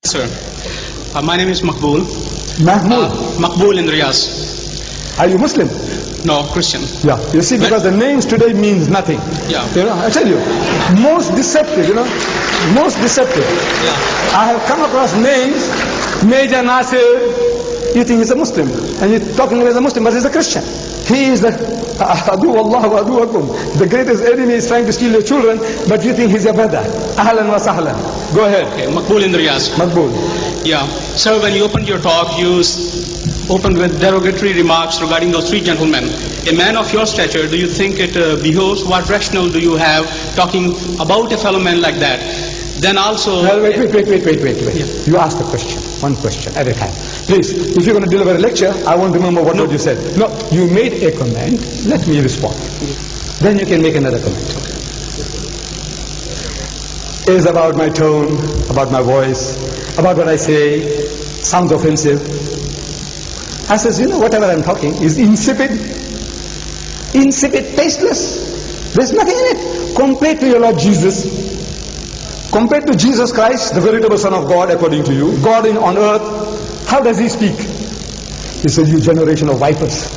Sir, my name is Makbul. Mahmoud, Makbul in Riyadh. are you Muslim? No, Christian. Yeah. You see, because the names today means nothing. Yeah. You know, I tell you, most deceptive, most deceptive. Yeah. I have come across names, Major Nasir, you think he's a Muslim, and you're talking about a Muslim, but he's a Christian. He is the Adu Allah wa aduwakum. The greatest enemy is trying to steal your children, but you think he's your brother. Ahlan wa sahlan. Go ahead. Okay, Makbul in Riyadh. Makbul. Yeah. Sir, when you opened your talk, you opened with derogatory remarks regarding those three gentlemen. A man of your stature, do you think it behoves? What rationale do you have talking about a fellow man like that? Then also... Well, wait. Yeah. You ask the question, one question at a time. Please, if you're going to deliver a lecture, I won't remember what you said. No, you made a comment, let me respond. Then you can make another comment. It is about my tone, about my voice, about what I say, sounds offensive. I says, whatever I'm talking is insipid, tasteless. There's nothing in it. Compared to your Lord Jesus, compared to Jesus Christ, the veritable Son of God, according to you, God on earth, how does he speak? He said, you generation of vipers,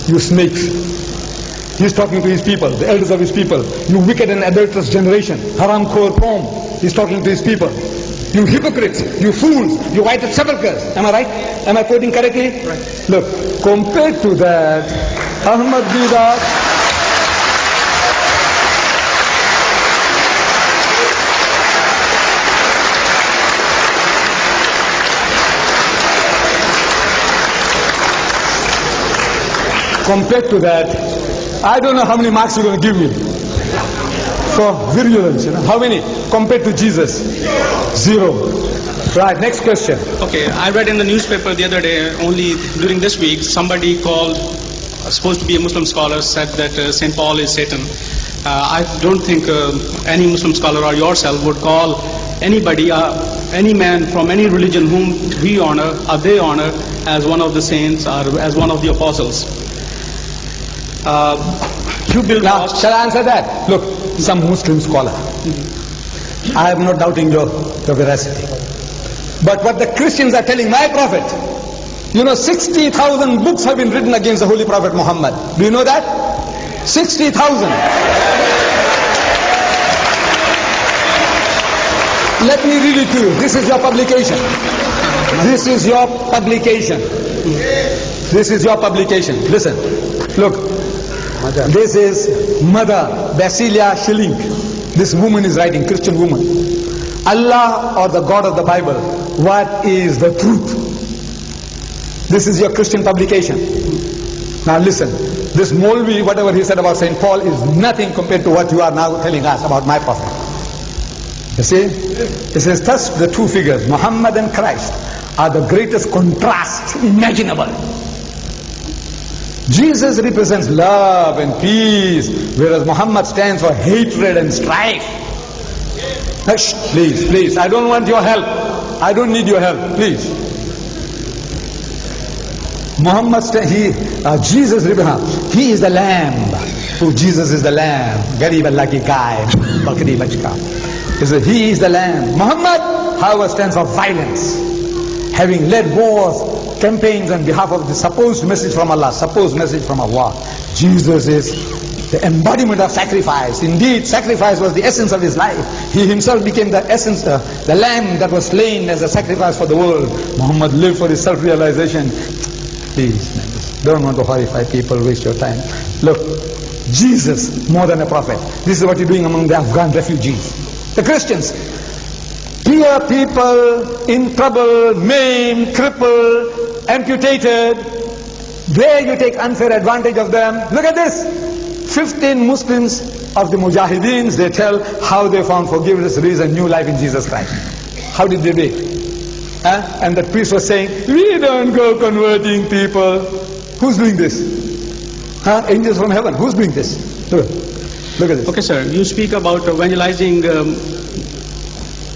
you snakes. He's talking to his people, the elders of his people. You wicked and adulterous generation, haram khor qawm. He's talking to his people. You hypocrites, you fools, you whited sepulchres. Am I right? Am I quoting correctly? Right. Look, compared to that, Ahmad Didat, compared to that, I don't know how many marks you're going to give me for virulence. How many? Compared to Jesus? 0. Right, next question. Okay, I read in the newspaper the other day, only during this week, somebody called, supposed to be a Muslim scholar, said that St. Paul is Satan. I don't think any Muslim scholar or yourself would call anybody, any man from any religion whom we honor or they honor as one of the saints or as one of the apostles. You build now, shall I answer that? Look, some Muslim scholar. I am not doubting your veracity. But what the Christians are telling my prophet, 60,000 books have been written against the Holy Prophet Muhammad. Do you know that? 60,000. Let me read it to you. This is your publication. This is your publication. This is your publication. Listen. Look. This is Mother Basilia Schilling. This woman is writing, Christian woman. Allah or the God of the Bible, what is the truth? This is your Christian publication. Now listen, this Molvi, whatever he said about St. Paul is nothing compared to what you are now telling us about my prophet. You see? It says thus the two figures, Muhammad and Christ, are the greatest contrasts imaginable. Jesus represents love and peace, whereas Muhammad stands for hatred and strife. Hush, please, I don't want your help. I don't need your help, please. Jesus represents, he is the lamb. Oh, Jesus is the lamb. Garib Allah ki gaay, bakri bachka. He is the lamb. Muhammad, however, stands for violence, having led wars, campaigns on behalf of the supposed message from Allah, Jesus is the embodiment of sacrifice. Indeed, sacrifice was the essence of his life. He himself became the essence, the lamb that was slain as a sacrifice for the world. Muhammad lived for his self-realization. Please, don't want to horrify people, waste your time. Look, Jesus, more than a prophet. This is what you're doing among the Afghan refugees. The Christians. Here people in trouble, maimed, crippled, amputated, there you take unfair advantage of them. Look at this. 15 Muslims of the Mujahideens, they tell how they found forgiveness, reason, new life in Jesus Christ. How did they do it? And the priest was saying, we don't go converting people. Who's doing this? Angels from heaven. Who's doing this? Look at this. Okay, sir. You speak about evangelizing.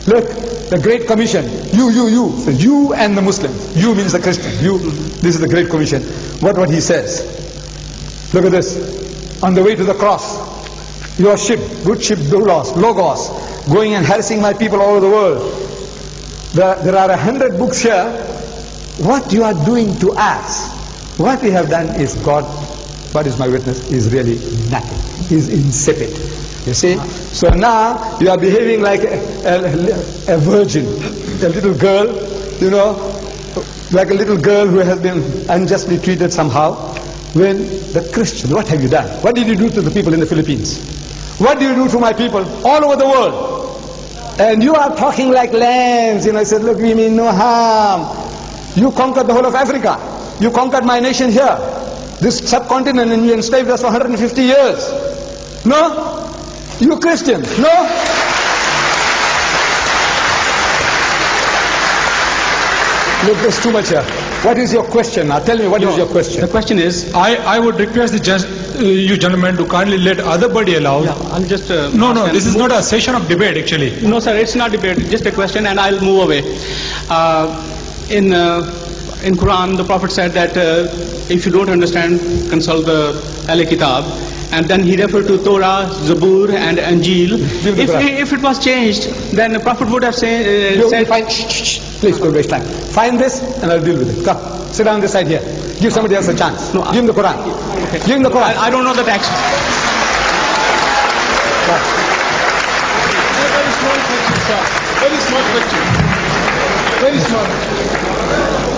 Look, the Great Commission. You. So you and the Muslims. You means the Christian. You. This is the Great Commission. What he says. Look at this. On the way to the cross, your ship, good ship, Logos, going and harassing my people all over the world. there are 100 books here. What you are doing to us, what we have done is God, what is my witness, is really nothing. Is insipid. You see? So now you are behaving like a virgin, a little girl, you know, like a little girl who has been unjustly treated somehow. When the Christian, what have you done? What did you do to the people in the Philippines? What do you do to my people all over the world? And you are talking like lambs. You know, I said, look, we mean no harm. You conquered the whole of Africa. You conquered my nation here. This subcontinent, and you enslaved us for 150 years. No? You Christians, no? Look, there's too much here. What is your question? Now tell me, what is your question? The question is, I would request you gentlemen to kindly let other body allow. yeah, I'll just... No, ask and this is move- not a session of debate actually. No, sir, it's not debate, just a question, and I'll move away. In Quran, the Prophet said that if you don't understand, consult the Ahl Kitab, and then he referred to Torah, Zabur, and Injil. Give the Quran. If it was changed, then the Prophet would have You said... find, please don't waste time. Find this and I'll deal with it. Come, sit down this side here. Give somebody else a chance. No, Give him the Quran. Okay. Give him the Quran. I don't know the text. Very small question, sir. Very small question. Very small.